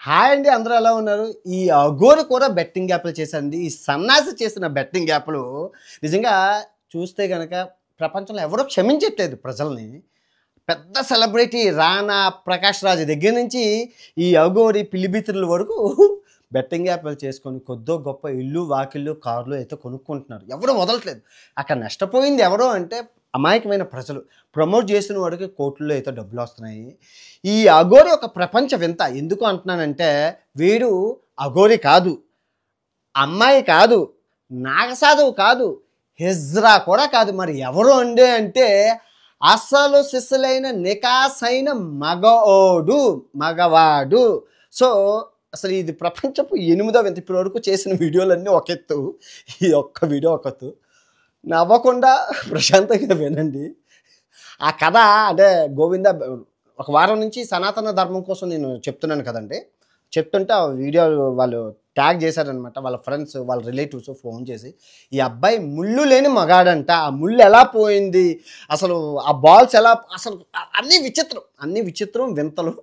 Hi అండి, అందరూ ఎలా ఉన్నారు? ఈ అఘోరి కూడా బెట్టింగ్ యాప్లు చేశారండి. ఈ సన్నాసి చేసిన బెట్టింగ్ యాప్లు నిజంగా చూస్తే గనక ప్రపంచంలో ఎవరో క్షమించట్లేదు ప్రజల్ని. పెద్ద సెలబ్రిటీ రానా, ప్రకాష్ రాజ్ దగ్గర నుంచి ఈ అఘోరి, పిల్లిబిత్రుల వరకు బెట్టింగ్ యాప్లు చేసుకొని కొద్దో గొప్ప ఇల్లు, వాకిళ్ళు, కార్లు అయితే కొనుక్కుంటున్నారు. ఎవరు వదలట్లేదు. అక్కడ నష్టపోయింది ఎవరో అంటే అమాయకమైన ప్రజలు. ప్రమోట్ చేసిన వాడికి కోట్లలో అయితే డబ్బులు వస్తున్నాయి. ఈ అఘోరి ఒక ప్రపంచ వింత. ఎందుకు అంటున్నానంటే వీడు అఘోరి కాదు, అమ్మాయి కాదు, నాగసాధువు కాదు, హిజ్రా కూడా కాదు. మరి ఎవరు అండి అంటే అసలు సిసలైన నికాసైన మగవాడు. సో అసలు ఇది ప్రపంచపు 8వ వింత. ఇప్పటి వరకు చేసిన వీడియోలన్నీ ఒక ఎత్తు, ఈ ఒక్క వీడియో ఒక ఎత్తు. నవ్వకుండా ప్రశాంతంగా వినండి. ఆ కథ అంటే గోవింద ఒక వారం నుంచి సనాతన ధర్మం కోసం నేను చెప్తున్నాను కదండి. చెప్తుంటే ఆ వీడియో వాళ్ళు ట్యాగ్ చేశారనమాట. వాళ్ళ ఫ్రెండ్స్, వాళ్ళ రిలేటివ్స్ ఫోన్ చేసి ఈ అబ్బాయి ముళ్ళు లేని మగాడంట, ఆ ముళ్ళు ఎలా పోయింది, అసలు ఆ బాల్స్ ఎలా, అసలు అన్నీ విచిత్రం వింతలు.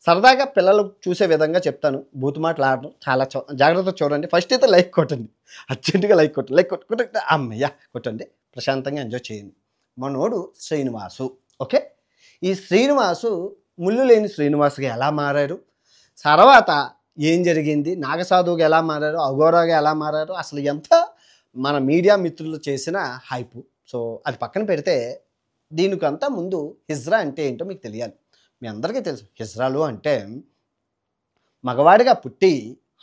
సరదాగా పిల్లలు చూసే విధంగా చెప్తాను. బూతు మాటలు ఆడడం చాలా జాగ్రత్తగా చూడండి. ఫస్ట్ అయితే లైక్ కొట్టండి, అర్జెంటుగా లైక్ కొట్టండి. అమ్మయ్య కొట్టండి, ప్రశాంతంగా ఎంజాయ్ చేయండి. మనోడు శ్రీనివాసు. ఓకే, ఈ శ్రీనివాసు ముళ్ళు లేని శ్రీనివాసుగా ఎలా మారారు, తర్వాత ఏం జరిగింది, నాగసాధువుగా ఎలా మారారు, అఘోరాగా ఎలా మారారు, అసలు ఎంత మన మీడియా మిత్రులు చేసిన హైపు. సో అది పక్కన పెడితే దీనికంతా ముందు హిజ్రా అంటే ఏంటో మీకు తెలియాలి. మీ అందరికీ తెలుసు హిజ్రాలు అంటే మగవాడిగా పుట్టి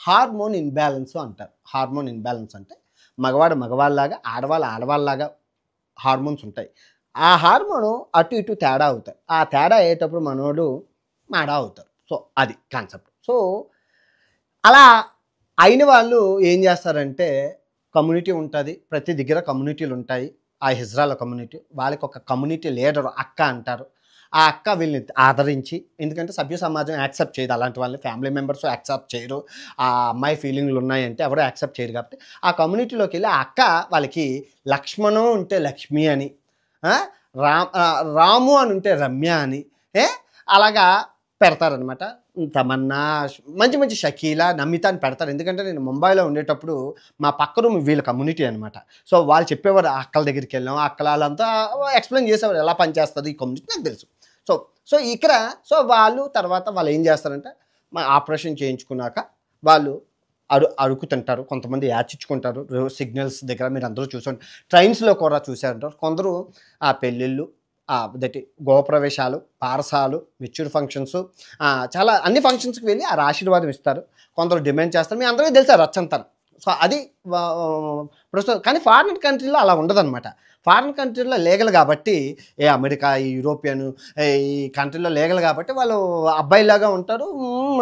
హార్మోన్ ఇన్బ్యాలెన్స్ అంటారు. హార్మోన్ ఇన్బ్యాలెన్స్ అంటే మగవాడు మగవాళ్ళలాగా, ఆడవాళ్ళలాగా హార్మోన్స్ ఉంటాయి. ఆ హార్మోను అటు ఇటు తేడా అవుతాయి. ఆ తేడా అయ్యేటప్పుడు మనోడు మాడా అవుతారు. సో అది కాన్సెప్ట్. సో అలా అయిన వాళ్ళు ఏం చేస్తారంటే కమ్యూనిటీ ఉంటుంది, ప్రతి దగ్గర కమ్యూనిటీలు ఉంటాయి. ఆ హిజ్రాల కమ్యూనిటీ, వాళ్ళకి ఒక కమ్యూనిటీ లీడర్ అక్క అంటారు. ఆ అక్క వీళ్ళని ఆదరించి, ఎందుకంటే సభ్య సమాజం యాక్సెప్ట్ చేయదు అలాంటి వాళ్ళని, ఫ్యామిలీ మెంబర్స్ యాక్సెప్ట్ చేయరు. ఆ అమ్మాయి ఫీలింగ్లు ఉన్నాయంటే ఎవరో యాక్సెప్ట్ చేయరు. కాబట్టి ఆ కమ్యూనిటీలోకి వెళ్ళి ఆ అక్క వాళ్ళకి లక్ష్మణం ఉంటే లక్ష్మి అని, రాము అని ఉంటే రమ్య అని అలాగా పెడతారనమాట. తమన్నా, మంచి షకీలా, నమిత అని పెడతారు. ఎందుకంటే నేను ముంబైలో ఉండేటప్పుడు మా పక్క రూమ్ వీళ్ళ కమ్యూనిటీ అనమాట. సో వాళ్ళు చెప్పేవారు, అక్కల దగ్గరికి వెళ్ళాం, అక్కల వాళ్ళంతా ఎక్స్ప్లెయిన్ చేసేవారు ఎలా పనిచేస్తుంది ఈ కమ్యూనిటీ, నాకు తెలుసు. సో ఇక్కడ తర్వాత వాళ్ళు ఏం చేస్తారంటే మా ఆపరేషన్ చేయించుకున్నాక వాళ్ళు అడుగుతుంటారు. కొంతమంది యాచిచ్చుకుంటారు సిగ్నల్స్ దగ్గర. మీరు అందరూ చూసండి, ట్రైన్స్లో కూడా చూసారంటారు. కొందరు ఆ పెళ్ళిళ్ళు, గృహప్రవేశాలు, పారసాలు, మెచ్యూర్ ఫంక్షన్స్, చాలా అన్ని ఫంక్షన్స్కి వెళ్ళి ఆ ఆశీర్వాదం ఇస్తారు. కొందరు డిమాండ్ చేస్తారు. మీ అందరికీ తెలుసు ఆ రచ్చంతా. సో అది ప్రస్తుతం. కానీ ఫారిన్ కంట్రీలో అలా ఉండదన్నమాట. ఫారిన్ కంట్రీలో లీగల్ కాబట్టి, అమెరికా, ఈ యూరోపియన్ ఈ కంట్రీలో లీగల్ కాబట్టి వాళ్ళు అబ్బాయిలాగా ఉంటారు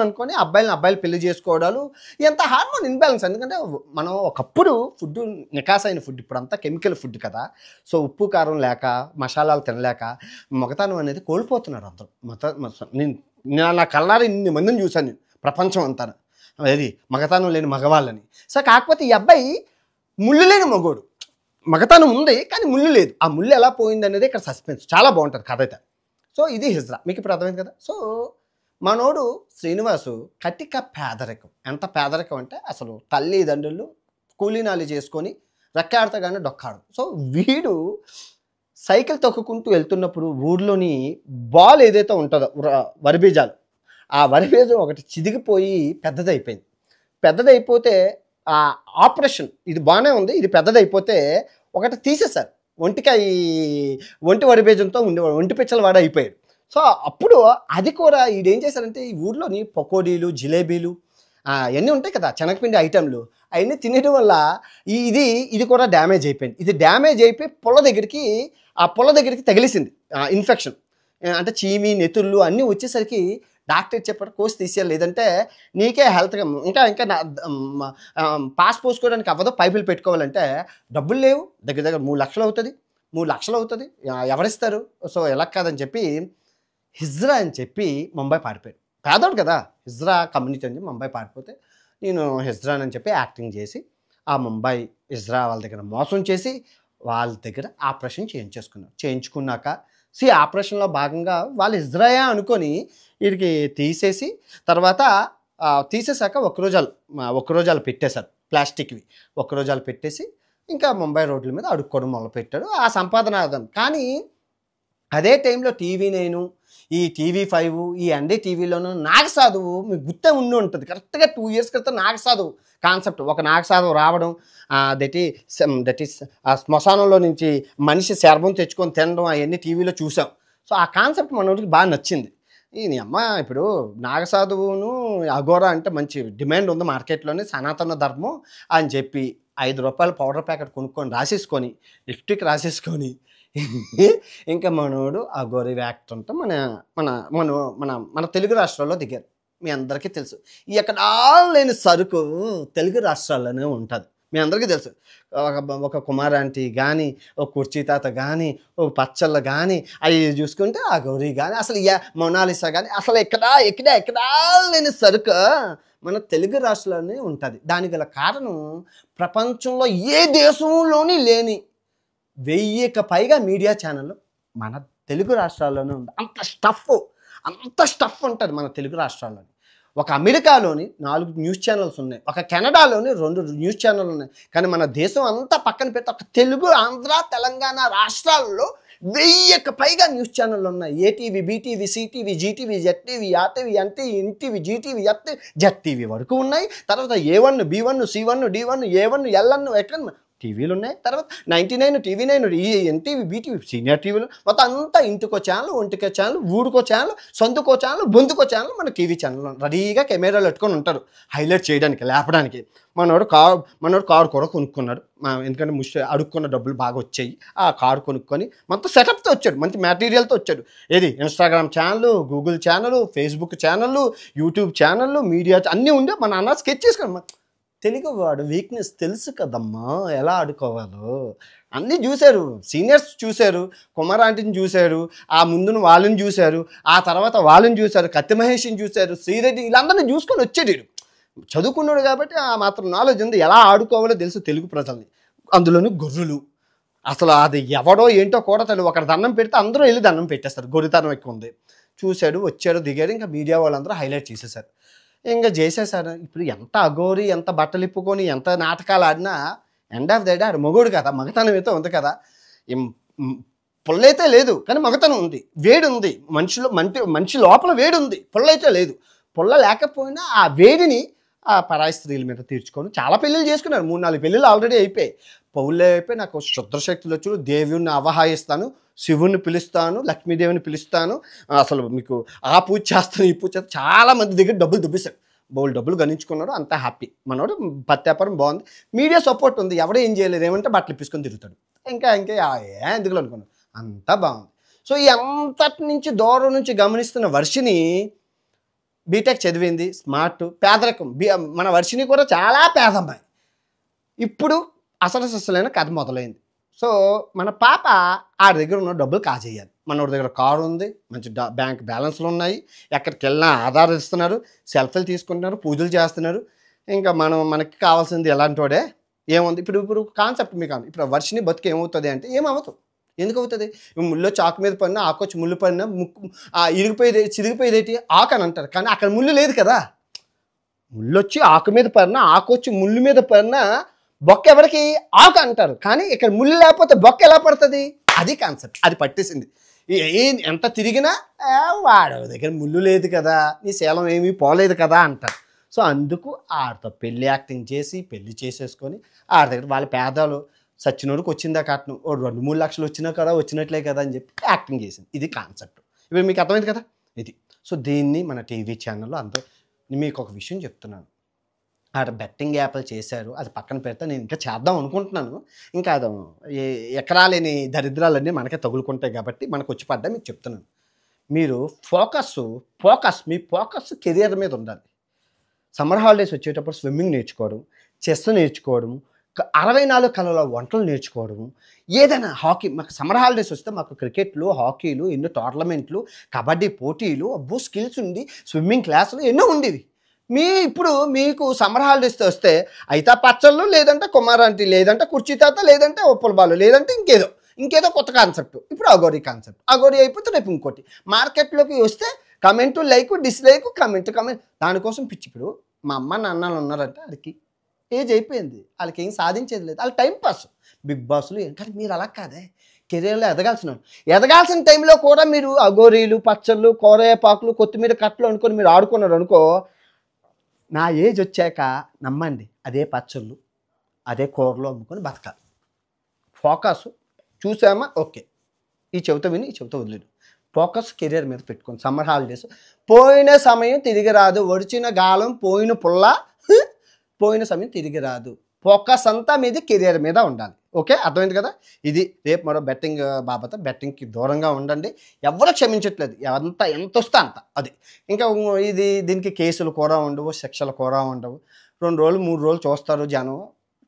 అనుకొని అబ్బాయిలు పెళ్లి చేసుకోవడాలు, ఎంత హార్మోన్ ఇన్బ్యాలెన్స్. ఎందుకంటే మనం ఒకప్పుడు ఫుడ్ నికాసైన ఫుడ్, ఇప్పుడు అంతా కెమికల్ ఫుడ్ కదా. సో ఉప్పు కారం లేక, మసాలాలు తినలేక మగతనం అనేది కోల్పోతున్నారు అందరూ. నేను నా కళ్ళారా ఇన్ని మందిని చూశాను నేను ప్రపంచం అంతా, అది మగతనం లేని మగవాళ్ళని. సో కాకపోతే ఈ అబ్బాయి ముళ్ళు లేని మగోడు. మగతనం ఉంది కానీ ముళ్ళు లేదు. ఆ ముళ్ళు ఎలా పోయింది అనేది ఇక్కడ సస్పెన్స్. చాలా బాగుంటుంది కథ అయితే. సో ఇది హిజ్రా, మీకు ఇప్పుడు అర్థమైంది కదా. సో మనోడు శ్రీనివాసు కటిక పేదరికం. ఎంత పేదరికం అంటే అసలు తల్లిదండ్రులు కూలీనాలి చేసుకొని రెక్కాడతాగానే డొక్కాడు. సో వీడు సైకిల్ తొక్కుకుంటూ వెళ్తున్నప్పుడు ఊర్లోని బాల్ ఏదైతే ఉంటుందో వరిబీజాలు, ఆ వరిబీజం ఒకటి చిదిగిపోయి పెద్దదైపోతే ఆ ఆపరేషన్, ఇది బాగానే ఉంది, ఇది పెద్దదైపోతే ఒకటి తీసేశారు. ఒంటి వరిబీజంతో ఉండేవాడు, ఒంటి పిచ్చల వాడు అయిపోయాడు. సో అప్పుడు అది కూడా ఈడేం చేశారంటే ఈ ఊర్లోని పకోడీలు, జిలేబీలు అవన్నీ ఉంటాయి కదా, శనగపిండి ఐటెంలు, అవన్నీ తినడం వల్ల ఇది కూడా డ్యామేజ్ అయిపోయింది. ఇది డ్యామేజ్ అయిపోయి పొల దగ్గరికి తగిలిసింది ఇన్ఫెక్షన్. అంటే చీమి, నెతుళ్ళు అన్నీ వచ్చేసరికి డాక్టర్ చెప్పారు కోసి తీసేయాలి, లేదంటే నీకే హెల్త్గా ఇంకా పాస్ పోసుకోవడానికి అవ్వదు, పైపులు పెట్టుకోవాలంటే డబ్బులు లేవు, దగ్గర 3 లక్షలు అవుతుంది, ఎవరిస్తారు. సో ఎలా కాదని చెప్పి హిజ్రా అని చెప్పి ముంబై పారిపోయాడు. పేదోడు కదా, హిజ్రా కమ్యూనిటీ అని ముంబై పారిపోతే నేను హిజ్రా అని చెప్పి యాక్టింగ్ చేసి ఆ ముంబై హిజ్రా వాళ్ళ దగ్గర మోసం చేసి వాళ్ళ దగ్గర ఆపరేషన్ చేయించుకున్నాక ఆపరేషన్‌లో భాగంగా వాళ్ళు ఇజ్రాయా అనుకోని ఈడికి తీసేసి తర్వాత తీసేసాక ఒక్కరోజాలు పెట్టేశారు ప్లాస్టిక్‌వి. ఒక్కరోజాలు పెట్టేసి ఇంకా ముంబై రోడ్ల మీద అడుక్కోవడం మొదలుపెట్టాడు. ఆ సంపాదన అదని. కానీ అదే టైంలో టీవీ9, ఈ టీవీ5, ఈ ఎన్‌డీటీవీలోను నాగసాధువు మీకు గుర్తే ఉండి ఉంటుంది. కరెక్ట్‌గా 2 ఇయర్స్ క్రితం నాగసాధువు కాన్సెప్ట్. ఒక నాగసాధువు రావడం దట్ ఈస్ ఆ శ్మశానంలో నుంచి మనిషి శర్మం తెచ్చుకొని తినడం అవన్నీ టీవీలో చూసాం. సో, ఆ కాన్సెప్ట్ మనోడికి బాగా నచ్చింది. నీ అమ్మ ఇప్పుడు నాగసాధువును, అఘోరా అంటే మంచి డిమాండ్ ఉంది మార్కెట్‌లోని సనాతన ధర్మం అని చెప్పి రూ. 5 పౌడర్ ప్యాకెట్ కొనుక్కొని రాసేసుకొని, లిప్‌స్టిక్ రాసేసుకొని ఇంకా మనోడు అఘోరి యాక్ట్ మన మన మన మన మన తెలుగు రాష్ట్రాల్లో దిగారు. మీ అందరికీ తెలుసు. ఎక్కడా లేని సరుకు తెలుగు రాష్ట్రాల్లోనే ఉంటుంది. మీ అందరికీ తెలుసు. ఒక కుమార్ ఆంటీ కానీ, ఒక కుర్చీ తాత కానీ, ఒక పచ్చళ్ళు కానీ అవి చూసుకుంటే ఆ గౌరీ కానీ అసలు మొనాలిసా కానీ అసలు ఎక్కడా లేని సరుకు మన తెలుగు రాష్ట్రాల్లోనే ఉంటుంది. దానికి గల కారణం ప్రపంచంలో ఏ దేశంలోని లేని 1000కి పైగా మీడియా ఛానళ్ళు మన తెలుగు రాష్ట్రాల్లోనే ఉంది. అంత స్టఫ్ ఉంటుంది మన తెలుగు రాష్ట్రాల్లోని. ఒక అమెరికాలోని 4 న్యూస్ ఛానల్స్ ఉన్నాయి. ఒక కెనడాలోని 2 న్యూస్ ఛానళ్ళు ఉన్నాయి. కానీ మన దేశం అంతా పక్కన పెడితే ఒక తెలుగు, ఆంధ్ర, తెలంగాణ రాష్ట్రాల్లో 1000కి పైగా న్యూస్ ఛానళ్ళు ఉన్నాయి. ATV, BTV, CTV, GTV, ZTV, RTV, NTV, GTV, ZTV వరకు ఉన్నాయి. తర్వాత A1, B1, C1, D1, A1, LN, ఎక్కడన్నా టీవీలు ఉన్నాయి. తర్వాత 99, టీవీ9, ఎన్టీవీ, బీటీవీ, సీనియర్ టీవీలు మొత్తం అంతా ఇంటికో ఛానల్, ఒంటికో ఛానల్, ఊరికో ఛానల్, సొంతకో ఛానల్, బొందుకో ఛానల్ మన టీవీ ఛానల్ రెడీగా కెమెరాలు పెట్టుకొని ఉంటారు హైలైట్ చేయడానికి, లేపడానికి. మనోడు కారు కూడా కొనుక్కున్నాడు. ఎందుకంటే అడుక్కున్న డబ్బులు బాగా వచ్చాయి. ఆ కారు కొనుక్కొని మొత్తం సెటప్తో వచ్చాడు, మంచి మెటీరియల్తో వచ్చాడు. ఏది Instagram channel, Google channel, Facebook channel, YouTube channel, media అన్నీ ఉండే మన అన్న స్కెచ్ చేసుకున్నాం. తెలుగు వాడు వీక్నెస్ తెలుసు కదమ్మా, ఎలా ఆడుకోవాలో అన్నీ చూశారు. సీనియర్స్ చూశారు, కుమార్ ఆంటీని చూశారు, ఆ ముందును వాళ్ళని చూశారు, ఆ తర్వాత వాళ్ళని చూశారు, కత్తి మహేష్ని చూశారు, శ్రీరెడ్డి వీళ్ళందరినీ చూసుకొని వచ్చాడు. చదువుకున్నాడు కాబట్టి ఆ మాత్రం నాలెడ్జ్ ఉంది, ఎలా ఆడుకోవాలో తెలుసు తెలుగు ప్రజల్ని. అందులోని గొర్రెలు అసలు అది ఎవడో ఏంటో కూడా తెలియదు. ఒకటి దండం పెడితే అందరూ వెళ్ళి దండం పెట్టేస్తారు, గొర్రెతనం ఎక్కువ ఉంది. చూశాడు, వచ్చాడు, దిగాడు. ఇంకా మీడియా వాళ్ళందరూ హైలైట్ చేసేసారు, ఇంకా చేసేసారు. ఇప్పుడు ఎంత అఘోరి, ఎంత బట్టలు ఇప్పుకొని, ఎంత నాటకాలు ఆడినా ఎండ్ ఆఫ్ ద డే ఆడు మొగోడు కదా, మగతనం అయితే ఉంది కదా. పుల్లైతే లేదు కానీ మగతనం ఉంది, వేడి ఉంది మనిషి లోపల వేడి ఉంది, పుల్లైతే లేదు. పుల్ల లేకపోయినా ఆ వేడిని ఆ పరాయి స్త్రీల మీద తీర్చుకొని చాలా పెళ్ళిళ్ళు చేసుకున్నారు. 3-4 పెళ్ళిళ్ళు ఆల్రెడీ అయిపోయాయి. పౌళ్ళే అయిపోయి నాకు శుద్రశక్తులు వచ్చి దేవుణ్ణి ఆవాహిస్తాను, శివుణ్ణి పిలుస్తాను, లక్ష్మీదేవిని పిలుస్తాను, అసలు మీకు ఆ పూజ చేస్తాను, ఈ పూజ చేస్తాను. చాలామంది దగ్గర డబ్బులు దుబ్బేశాడు, బోల్ డబ్బులు గణించుకున్నాడు, అంతా హ్యాపీ. మనోడు పత్యాపారం బాగుంది, మీడియా సపోర్ట్ ఉంది, ఎవడో ఏం చేయలేదు, ఏమంటే బట్టలు ఇప్పించుకొని తిరుగుతాడు. ఇంకా ఎందుకు అనుకున్నాను, అంతా బాగుంది. సో ఈ అంతటి నుంచి దూరం నుంచి గమనిస్తున్న వర్షిని బీటెక్ చదివింది, స్మార్ట్, పేదరికం. మన వర్షిని కూడా చాలా పేదమ్మాయి. ఇప్పుడు అసలైన కథ మొదలైంది. సో మన పాప ఆడి దగ్గర ఉన్న డబ్బులు కాజేయాలి. మనోడి దగ్గర కారు ఉంది, మంచి బ్యాంక్ బ్యాలెన్స్లు ఉన్నాయి, ఎక్కడికి వెళ్ళినా ఆధార్ ఇస్తున్నారు, సెల్ఫీలు తీసుకుంటున్నారు, పూజలు చేస్తున్నారు. ఇంకా మనకి కావాల్సింది ఎలాంటి వాడే ఏముంది. ఇప్పుడు కాన్సెప్ట్ మీకు ఇప్పుడు వర్షిని బతుకు ఏమవుతుంది అంటే ఏమవుతుంది, ఎందుకు అవుతుంది? ముళ్ళు చాకు మీద పడినా, ఆకొచ్చి ముళ్ళు పడినా, ముక్కు చిరిగిపోయేదేటి ఆకు అని అంటారు. కానీ అక్కడ ముళ్ళు లేదు కదా. ముళ్ళు వచ్చి ఆకు మీద పడినా, ఆకొచ్చి ముళ్ళు మీద పడినా బొక్క ఎవరికి ఆకు అంటారు. కానీ ఇక్కడ ముళ్ళు లేకపోతే బొక్క ఎలా పడుతుంది? అది కాన్సెప్ట్, అది పట్టేసింది. ఎంత తిరిగినా వాడు దగ్గర ముళ్ళు లేదు కదా, నీ శీలం ఏమీ పోలేదు కదా అంటారు. సో అందుకు ఆడితో పెళ్ళి యాక్టింగ్ చేసి పెళ్ళి చేసేసుకొని ఆడి దగ్గర వాళ్ళ పేదాలు సచ్చినోడికి వచ్చిందా కట్నం, 2-3 లక్షలు వచ్చినా కదా, వచ్చినట్లే కదా అని చెప్పి యాక్టింగ్ చేసింది. ఇది కాన్సెప్ట్. ఇప్పుడు మీకు అర్థమైంది కదా ఇది. సో దీన్ని మన టీవీ ఛానల్లో అంతా. మీకు ఒక విషయం చెప్తున్నాను, ఆడ బెట్టింగ్ యాప్లు చేశారు, అది పక్కన పెడితే నేను ఇంకా చేద్దాం అనుకుంటున్నాను. ఇంకా అది ఎకరాలేని దరిద్రాలన్నీ మనకే తగులుకుంటాయి కాబట్టి మనకు వచ్చి పడ్డా మీకు చెప్తున్నాను. మీరు మీ ఫోకస్ కెరియర్ మీద ఉండాలి. సమ్మర్ హాలిడేస్ వచ్చేటప్పుడు స్విమ్మింగ్ నేర్చుకోవడం, చెస్ నేర్చుకోవడం, 64 కళల వంటలు నేర్చుకోవడం, ఏదైనా హాకీ. మాకు సమ్మర్ హాలిడేస్ వస్తే మాకు క్రికెట్లు, హాకీలు, ఎన్నో టోర్నమెంట్లు, కబడ్డీ పోటీలు, అబ్బో స్కిల్స్ ఉండి, స్విమ్మింగ్ క్లాసులు ఎన్నో ఉండేవి. ఇప్పుడు మీకు సమ్మర్ హాలిడేస్ వస్తే అయితే పచ్చళ్ళు, లేదంటే కుమారాంటి, లేదంటే కుర్చీ తాత, లేదంటే ఉప్పల బాలు, లేదంటే ఇంకేదో ఇంకేదో కొత్త కాన్సెప్ట్, ఇప్పుడు అఘోరీ కాన్సెప్ట్, అఘోరీ అయిపోతే రేపు ఇంకోటి. మార్కెట్లోకి వస్తే కమెంటు, లైక్, డిస్లైక్, కమెంట్. దానికోసం పిచ్చి. ఇప్పుడు మా అమ్మ నాన్నలు ఉన్నారంటే వాళ్ళకి ఏజ్ అయిపోయింది, వాళ్ళకి ఏం సాధించేది లేదు, వాళ్ళ టైం పాస్. బిగ్ బాస్లు కానీ మీరు అలా కాదే, కెరీర్లో ఎదగాల్సిన టైంలో కూడా మీరు అఘోరీలు, పచ్చళ్ళు, కోరేపాకులు, కొత్తిమీర కట్టలు అనుకొని మీరు ఆడుకున్నారు అనుకో, నా ఏజ్ వచ్చాక నమ్మండి అదే పచ్చళ్ళు అదే కూరలు అమ్ముకొని బతకాలి. ఫోకస్ చూసామా ఓకే, ఈ చెవితో విని ఈ చెవితో వదిలేడు. ఫోకస్ కెరీర్ మీద పెట్టుకోండి. సమ్మర్ హాలిడేస్ పోయిన సమయం తిరిగి రాదు, ఒడిచిన గాలం పోయిన పుల్ల, పోయిన సమయం తిరిగి రాదు. ఫోకస్ అంతా మీది కెరీర్ మీద ఉండాలి. ఓకే, అర్థమైంది కదా. ఇది రేపు మరో బెట్టింగ్ బాబత. బెట్టింగ్కి దూరంగా ఉండండి, ఎవరు క్షమించట్లేదు, ఎంత వస్తే అంత. అది ఇంకా దీనికి కేసులు కూడా ఉండవు, శిక్షలు కూడా ఉండవు. 2 రోజులు 3 రోజులు చూస్తారు జనం,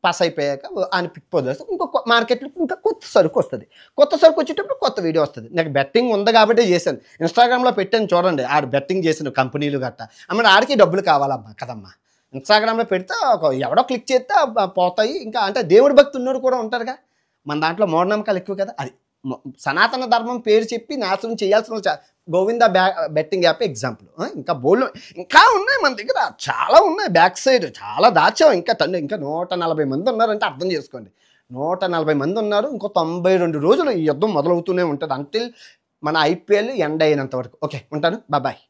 పాస్ అయిపోయాక ఆయన పిక్ వదిలేస్తే ఇంకొక మార్కెట్లో ఇంకా కొత్త సరుకు వస్తుంది. కొత్త సరుకు వచ్చేటప్పుడు కొత్త వీడియో వస్తుంది. నాకు బెట్టింగ్ ఉంది కాబట్టి చేశాను, ఇన్స్టాగ్రామ్లో పెట్టాను చూడండి, ఆడు బెట్టింగ్ చేసిన కంపెనీలు గట్టా. ఆడికి డబ్బులు కావాలమ్మా కదమ్మా. ఇన్స్టాగ్రామ్లో పెడితే ఎవడో క్లిక్ చేస్తే పోతాయి. ఇంకా అంటే దేవుడి భక్తి ఉన్నోడు కూడా ఉంటారుగా, మన దాంట్లో మూఢనమ్మకాలు ఎక్కువ కదా. అది సనాతన ధర్మం పేరు చెప్పి నాశనం చేయాల్సిన గోవింద బెట్టింగ్ యాప్ ఎగ్జాంపుల్. ఇంకా ఉన్నాయి మన దగ్గర, చాలా ఉన్నాయి. బ్యాక్ సైడ్ చాలా దాచాం. ఇంకా 140 మంది ఉన్నారంటే అర్థం చేసుకోండి. 140 మంది ఉన్నారు. ఇంకో 92 రోజులు ఈ యుద్ధం మొదలవుతూనే ఉంటుంది, అంటిల్ మన IPL ఎండ్ అయినంత వరకు. ఓకే, ఉంటాను, బాయ్.